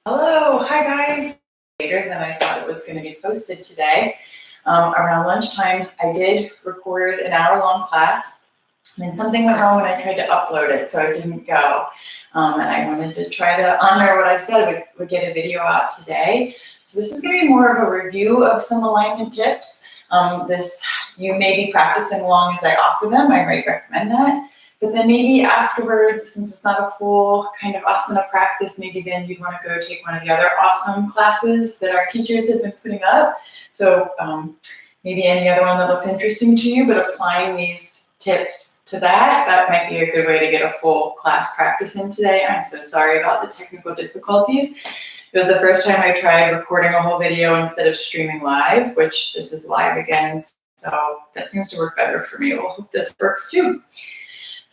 Hello, hi guys. Later than I thought it was going to be posted today. Around lunchtime, I did record an hour-long class, and then something went wrong when I tried to upload it, so it didn't go. And I wanted to try to honor what I said, I would get a video out today. So this is going to be more of a review of some alignment tips. You may be practicing along as I offer them. I might recommend that. But then maybe afterwards, since it's not a full kind of asana practice, maybe then you'd want to go take one of the other awesome classes that our teachers have been putting up. So maybe any other one that looks interesting to you, but applying these tips to that might be a good way to get a full class practice in today. I'm so sorry about the technical difficulties. It was the first time I tried recording a whole video instead of streaming live, which this is live again. So that seems to work better for me. We'll hope this works too.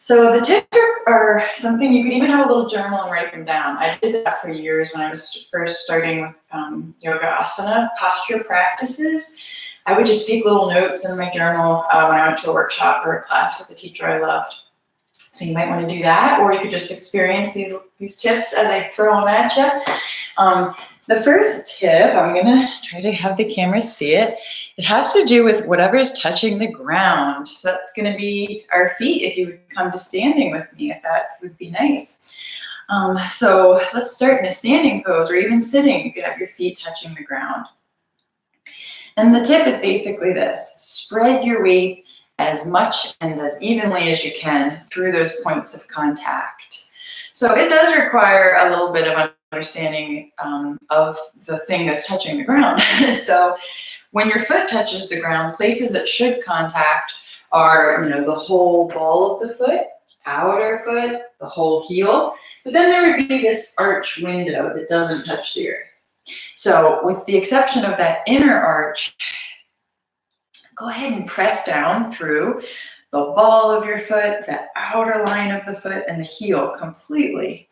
So the tips are something you could even have a little journal and write them down. I did that for years when I was first starting with yoga asana posture practices. I would just take little notes in my journal when I went to a workshop or a class with a teacher I loved. So you might want to do that, or you could just experience these tips as I throw them at you. The first tip, I'm gonna try to have the camera see it. It has to do with whatever's touching the ground. So that's gonna be our feet if you would come to standing with me, if that would be nice. So let's start in a standing pose or even sitting. You could have your feet touching the ground. And the tip is basically this: spread your weight as much and as evenly as you can through those points of contact. So it does require a little bit of understanding of the thing that's touching the ground. So when your foot touches the ground, places that should contact are, the whole ball of the foot, outer foot, the whole heel. But then there would be this arch window that doesn't touch the earth. So with the exception of that inner arch, go ahead and press down through the ball of your foot, the outer line of the foot, and the heel completely.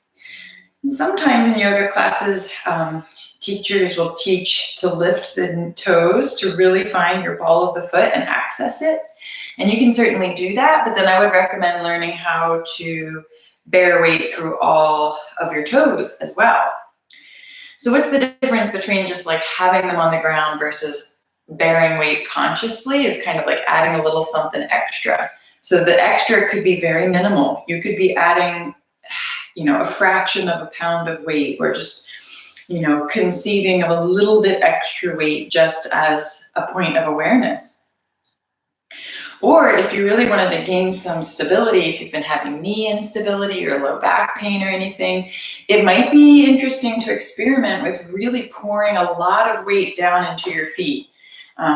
And sometimes in yoga classes, teachers will teach to lift the toes to really find your ball of the foot and access it. And you can certainly do that, but then I would recommend learning how to bear weight through all of your toes as well. So what's the difference between just like having them on the ground versus bearing weight consciously? Is kind of like adding a little something extra. So the extra could be very minimal. You could be adding, a fraction of a pound of weight, or just, conceiving of a little bit extra weight just as a point of awareness. Or if you really wanted to gain some stability, if you've been having knee instability or low back pain or anything, it might be interesting to experiment with really pouring a lot of weight down into your feet.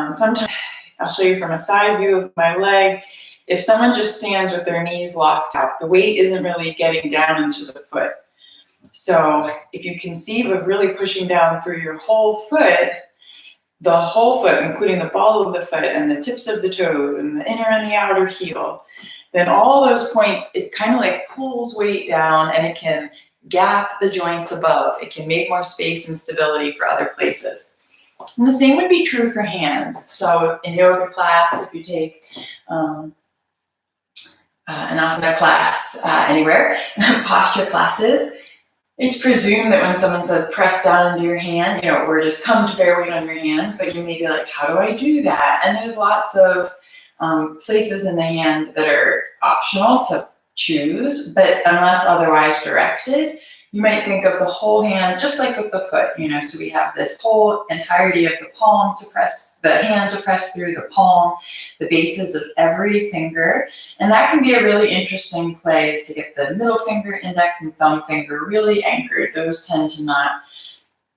Sometimes, I'll show you from a side view of my leg. If someone just stands with their knees locked out, the weight isn't really getting down into the foot. So if you conceive of really pushing down through your whole foot, the whole foot, including the ball of the foot and the tips of the toes and the inner and the outer heel, then all those points, it kind of like pulls weight down and it can gap the joints above. It can make more space and stability for other places. And the same would be true for hands. So in yoga class, if you take an asana class anywhere, posture classes, it's presumed that when someone says press down into your hand, or just come to bear weight on your hands, but you may be like, how do I do that? And there's lots of places in the hand that are optional to choose, but unless otherwise directed, you might think of the whole hand, just like with the foot, so we have this whole entirety of the palm to press, the hand to press through, the palm, the bases of every finger. And that can be a really interesting place to get the middle finger, index, and thumb finger really anchored. Those tend to not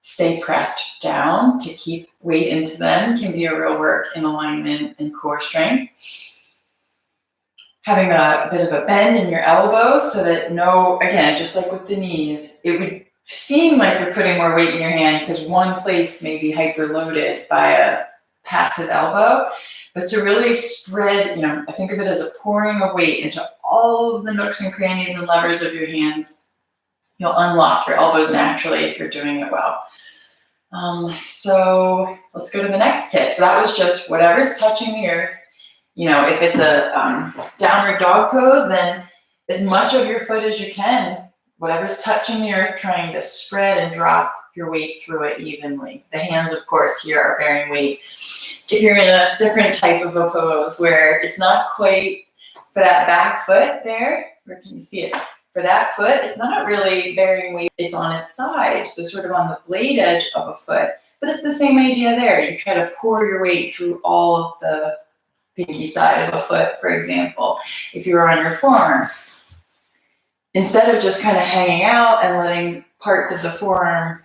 stay pressed down. To keep weight into them can be a real work in alignment and core strength. Having a bit of a bend in your elbow so that again, just like with the knees, it would seem like you're putting more weight in your hand because one place may be hyperloaded by a passive elbow. But to really spread, I think of it as a pouring of weight into all of the nooks and crannies and levers of your hands. You'll unlock your elbows naturally if you're doing it well. So let's go to the next tip. So that was just whatever's touching the earth. If it's a downward dog pose, then as much of your foot as you can, whatever's touching the earth, trying to spread and drop your weight through it evenly. The hands, of course, here are bearing weight. If you're in a different type of a pose where it's not quite for that back foot there, where can you see it? For that foot, it's not really bearing weight, it's on its side, so sort of on the blade edge of a foot. But it's the same idea there. You try to pour your weight through all of the pinky side of a foot, for example, if you were on your forearms. Instead of just kind of hanging out and letting parts of the forearm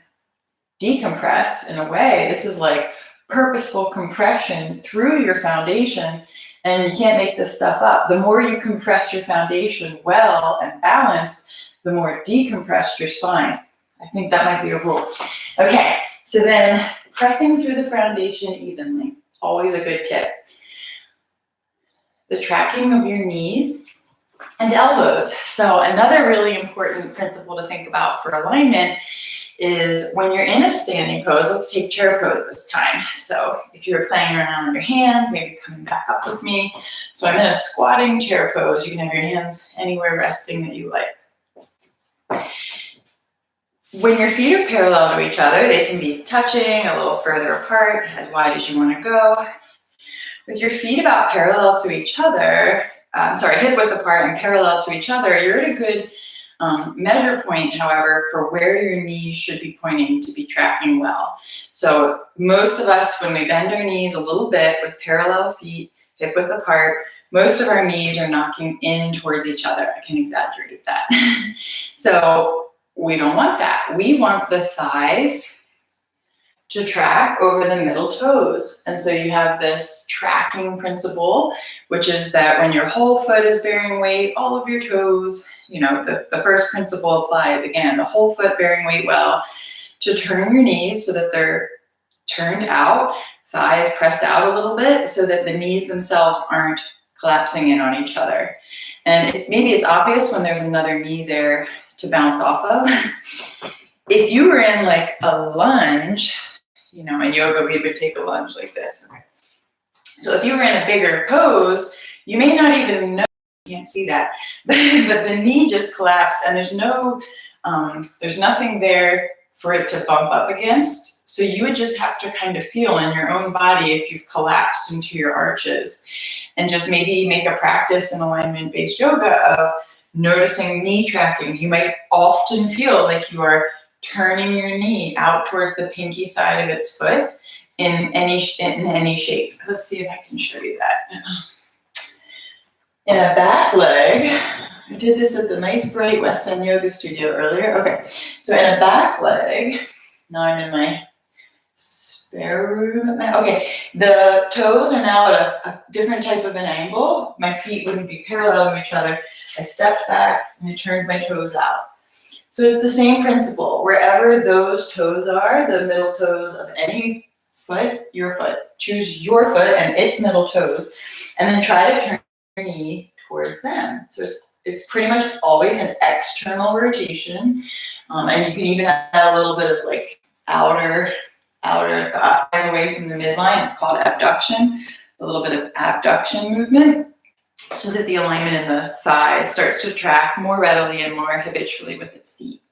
decompress in a way, this is like purposeful compression through your foundation, and you can't make this stuff up. The more you compress your foundation well and balanced, the more decompressed your spine. I think that might be a rule. Okay, so then pressing through the foundation evenly, always a good tip. The tracking of your knees and elbows. So another really important principle to think about for alignment is when you're in a standing pose, let's take chair pose this time. So if you're playing around with your hands, maybe coming back up with me. So I'm in a squatting chair pose. You can have your hands anywhere resting that you like. When your feet are parallel to each other, they can be touching a little further apart, as wide as you want to go. With your feet about parallel to each other, hip width apart and parallel to each other, you're at a good measure point, however, for where your knees should be pointing to be tracking well. So most of us, when we bend our knees a little bit with parallel feet, hip width apart, most of our knees are knocking in towards each other. I can exaggerate that. So we don't want that. We want the thighs to track over the middle toes. And so you have this tracking principle, which is that when your whole foot is bearing weight, all of your toes, the first principle applies. Again, the whole foot bearing weight well, to turn your knees so that they're turned out, thighs pressed out a little bit so that the knees themselves aren't collapsing in on each other. And maybe it's obvious when there's another knee there to bounce off of. If you were in like a lunge, in yoga, we would take a lunge like this. Okay. So if you were in a bigger pose, you may not even know, you can't see that, but the knee just collapsed and there's nothing there for it to bump up against. So you would just have to kind of feel in your own body if you've collapsed into your arches, and just maybe make a practice in alignment-based yoga of noticing knee tracking. You might often feel like you are turning your knee out towards the pinky side of its foot in any shape. Let's see if I can show you that. In a back leg, I did this at the nice bright West End Yoga Studio earlier. Okay, so in a back leg, now I'm in my spare room. Okay, the toes are now at a different type of an angle. My feet wouldn't be parallel to each other. I stepped back and I turned my toes out. So it's the same principle. Wherever those toes are, the middle toes of any foot, your foot, choose your foot and its middle toes, and then try to turn your knee towards them. So it's pretty much always an external rotation. And you can even add a little bit of like outer thighs away from the midline. It's called abduction, a little bit of abduction movement, so that the alignment in the thighs starts to track more readily and more habitually with its feet,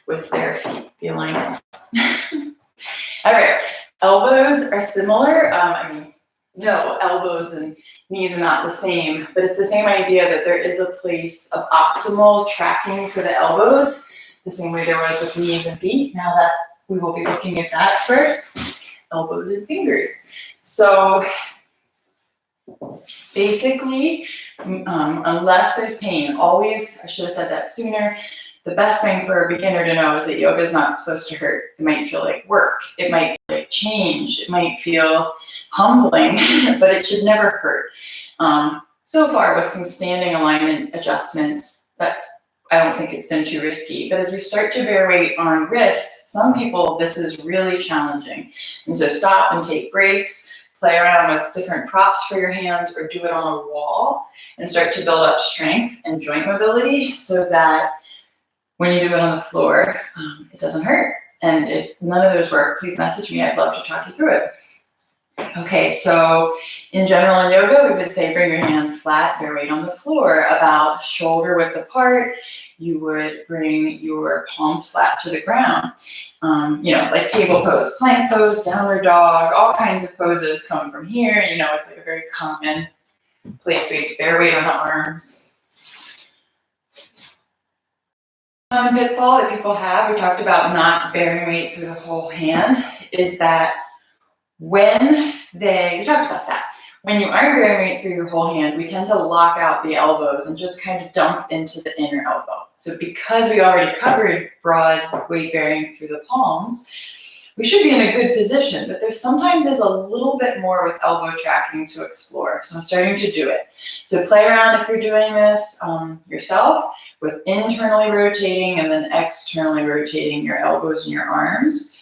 with their feet, the alignment. All right, elbows are similar. No, elbows and knees are not the same, but it's the same idea that there is a place of optimal tracking for the elbows, the same way there was with knees and feet. Now that we will be looking at that for elbows and fingers. So basically, unless there's pain, always, I should have said that sooner, the best thing for a beginner to know is that yoga is not supposed to hurt. It might feel like work. It might feel like change. It might feel humbling, but it should never hurt. So far, with some standing alignment adjustments, I don't think it's been too risky. But as we start to bear weight on wrists, some people, this is really challenging. And so stop and take breaks. Play around with different props for your hands, or do it on a wall and start to build up strength and joint mobility so that when you do it on the floor, it doesn't hurt. And if none of those work, please message me. I'd love to talk you through it. Okay, so in general in yoga, we would say bring your hands flat, bear weight on the floor, about shoulder width apart. You would bring your palms flat to the ground. Like table pose, plank pose, downward dog, all kinds of poses come from here. It's like a very common place where you bear weight on the arms. Common pitfall that people have, we talked about not bearing weight through the whole hand, is that we talked about that. When you aren't bearing weight through your whole hand, we tend to lock out the elbows and just kind of dump into the inner elbow. So because we already covered broad weight bearing through the palms, we should be in a good position, but there sometimes is a little bit more with elbow tracking to explore. So I'm starting to do it. So play around if you're doing this yourself with internally rotating and then externally rotating your elbows and your arms.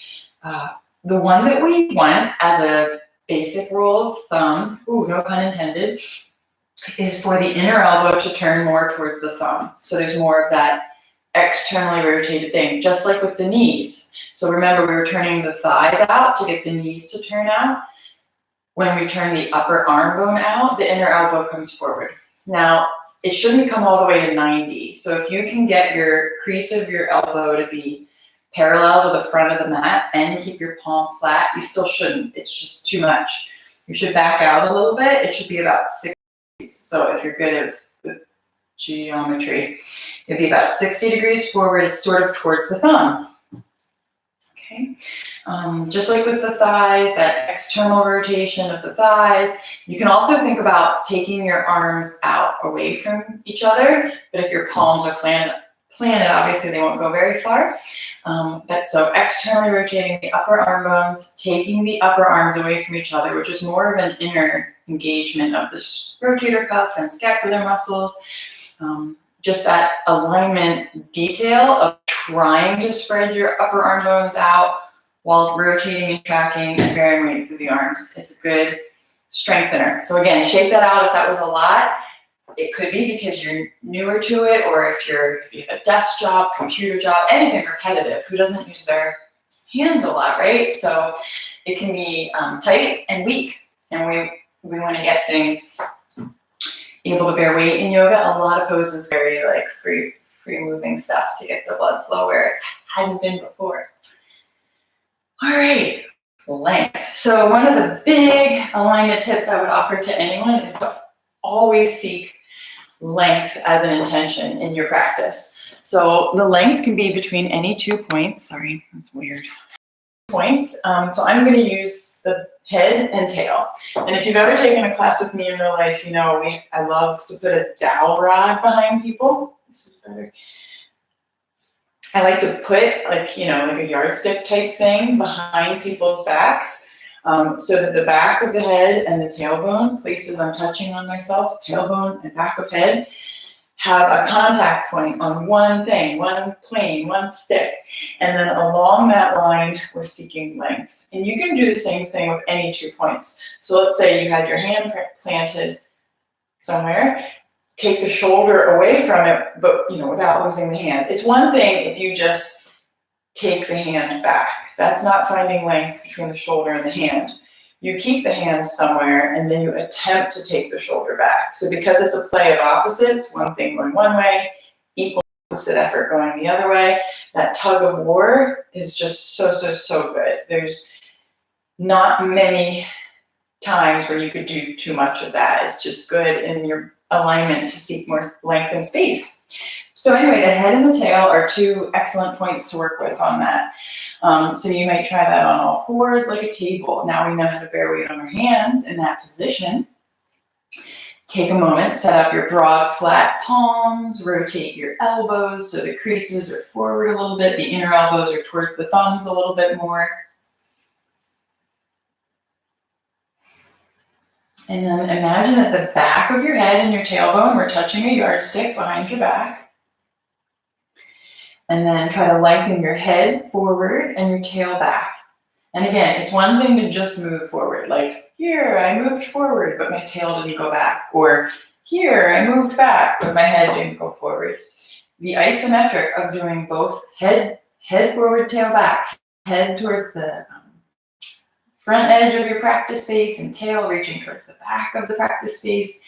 The one that we want as a basic rule of thumb, no pun intended, is for the inner elbow to turn more towards the thumb. So there's more of that externally rotated thing, just like with the knees. So remember, we were turning the thighs out to get the knees to turn out. When we turn the upper arm bone out, the inner elbow comes forward. Now, it shouldn't come all the way to 90. So if you can get your crease of your elbow to be parallel to the front of the mat and keep your palm flat, you still shouldn't. It's just too much. You should back out a little bit. It should be about 60 degrees. So if you're good with geometry, it'd be about 60 degrees forward. It's sort of towards the thumb. Okay. Just like with the thighs, that external rotation of the thighs. You can also think about taking your arms out away from each other, but if your palms are planted, obviously they won't go very far. But so externally rotating the upper arm bones, taking the upper arms away from each other, which is more of an inner engagement of the rotator cuff and scapular muscles. Just that alignment detail of trying to spread your upper arm bones out while rotating and tracking and bearing weight through the arms. It's a good strengthener. So again, shake that out if that was a lot. It could be because you're newer to it, or if you have a desk job, computer job, anything repetitive. Who doesn't use their hands a lot, right? So it can be tight and weak, and we want to get things able to bear weight in yoga. A lot of poses very like free moving stuff to get the blood flow where it hadn't been before. All right, length. So one of the big alignment tips I would offer to anyone is to always seek length as an intention in your practice. So the length can be between any 2 points. Sorry, that's weird. Points. So I'm going to use the head and tail. And if you've ever taken a class with me in real life, you know I love to put a dowel rod behind people. This is better. I like to put like a yardstick type thing behind people's backs. So that the back of the head and the tailbone, places I'm touching on myself, tailbone and back of head, have a contact point on one thing, one plane, one stick. And then along that line, we're seeking length. And you can do the same thing with any 2 points. So let's say you had your hand planted somewhere, take the shoulder away from it, but without losing the hand. It's one thing if you just take the hand back. That's not finding length between the shoulder and the hand. You keep the hand somewhere and then you attempt to take the shoulder back. So because it's a play of opposites, one thing going one way, equal opposite effort going the other way, that tug of war is just so good. There's not many times where you could do too much of that. It's just good in your alignment to seek more length and space. So anyway, the head and the tail are 2 excellent points to work with on that. So you might try that on all fours like a table. Now we know how to bear weight on our hands in that position. Take a moment, set up your broad, flat palms, rotate your elbows so the creases are forward a little bit, the inner elbows are towards the thumbs a little bit more. And then imagine at the back of your head and your tailbone, we're touching a yardstick behind your back. And then try to lengthen your head forward and your tail back. And again, it's one thing to just move forward, like here, I moved forward, but my tail didn't go back. Or here, I moved back, but my head didn't go forward. The isometric of doing both head forward, tail back, head towards the front edge of your practice space and tail reaching towards the back of the practice space,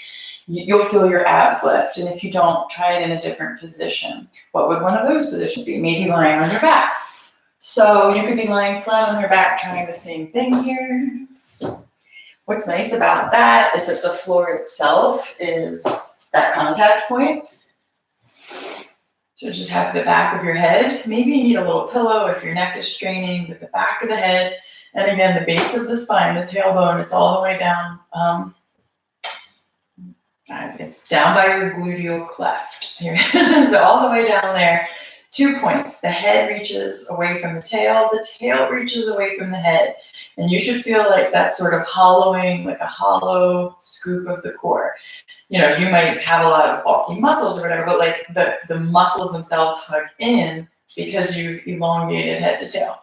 you'll feel your abs lift. And if you don't, try it in a different position. What would one of those positions be? Maybe lying on your back. So you could be lying flat on your back trying the same thing here. What's nice about that is that the floor itself is that contact point. So just have the back of your head. Maybe you need a little pillow if your neck is straining, with the back of the head. And again, the base of the spine, the tailbone, it's all the way down. It's down by your gluteal cleft. So all the way down there. 2 points. The head reaches away from the tail reaches away from the head. And you should feel like that sort of hollowing, like a hollow scoop of the core. You know, you might have a lot of bulky muscles or whatever, but like the muscles themselves hug in because you've elongated head to tail.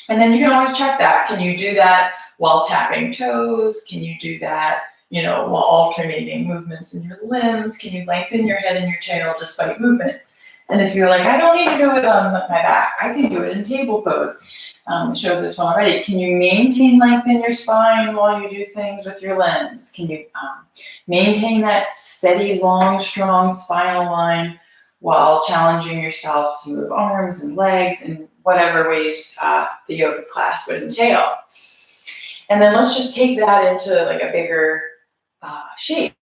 And then you can always check that. Can you do that while tapping toes? Can you do that, you know, while alternating movements in your limbs? Can you lengthen your head and your tail despite movement? And if you're like, I don't need to do it on my back, I can do it in table pose. I showed this one already. Can you maintain length in your spine while you do things with your limbs? Can you maintain that steady, long, strong spinal line while challenging yourself to move arms and legs in whatever ways the yoga class would entail? And then let's just take that into like a bigger shape.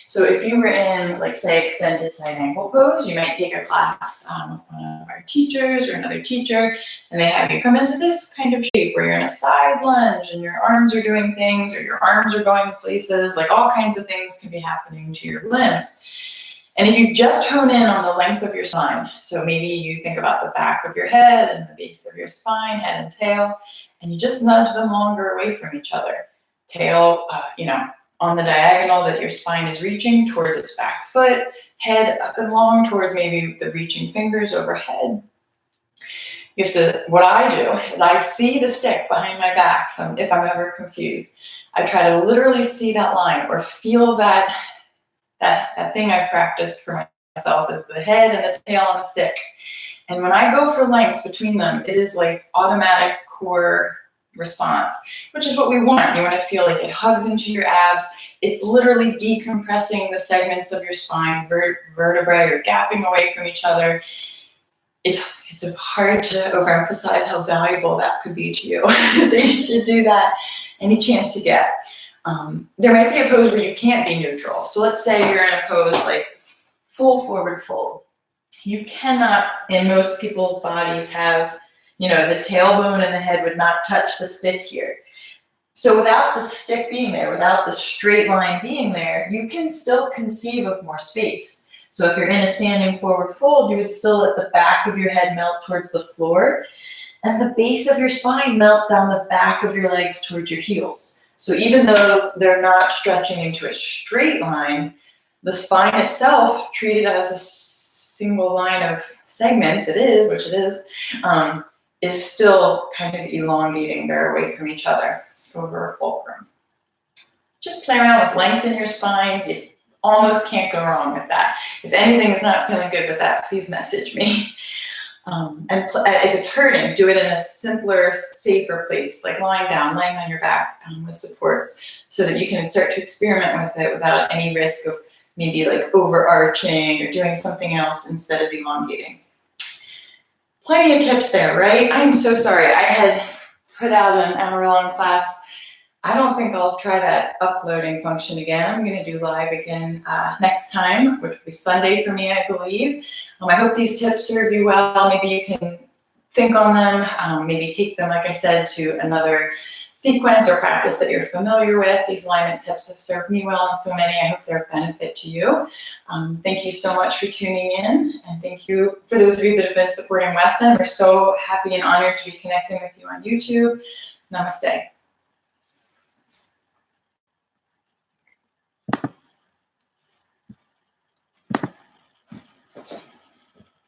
So if you were in, like, say, extended side angle pose, you might take a class with one of our teachers or another teacher, and they have you come into this kind of shape where you're in a side lunge and your arms are doing things, or your arms are going places, like all kinds of things can be happening to your limbs. And if you just hone in on the length of your spine, so maybe you think about the back of your head and the base of your spine, head and tail, and you just nudge them longer away from each other. Tail, on the diagonal that your spine is reaching towards its back foot, head up and long towards maybe the reaching fingers overhead. You have to, what I do is I see the stick behind my back. So if I'm ever confused, I try to literally see that line or feel that thing I've practiced for myself is the head and the tail on the stick. And when I go for length between them, it is like automatic core response, which is what we want. You want to feel like it hugs into your abs. It's literally decompressing the segments of your spine, vertebrae are gapping away from each other. It's hard to overemphasize how valuable that could be to you. So you should do that any chance you get. There might be a pose where you can't be neutral. So let's say you're in a pose like full forward fold. You cannot, in most people's bodies, have the tailbone and the head would not touch the stick here. So without the stick being there, without the straight line being there, you can still conceive of more space. So if you're in a standing forward fold, you would still let the back of your head melt towards the floor and the base of your spine melt down the back of your legs towards your heels. So even though they're not stretching into a straight line, the spine itself, treated as a single line of segments, which it is still kind of elongating. They're away from each other over a fulcrum. Just play around with length in your spine. You almost can't go wrong with that. If anything is not feeling good with that, please message me. If it's hurting, do it in a simpler, safer place, like lying down, laying on your back with supports, so that you can start to experiment with it without any risk of maybe like overarching or doing something else instead of elongating. Plenty of tips there, right? I'm so sorry. I had put out an hour-long class. I don't think I'll try that uploading function again. I'm going to do live again next time, which will be Sunday for me, I believe. I hope these tips serve you well. Maybe you can think on them, maybe take them, like I said, to another sequence or practice that you're familiar with. These alignment tips have served me well and so many. I hope they're of benefit to you. Thank you so much for tuning in, and thank you for those of you that have been supporting West End. We're so happy and honored to be connecting with you on YouTube. Namaste.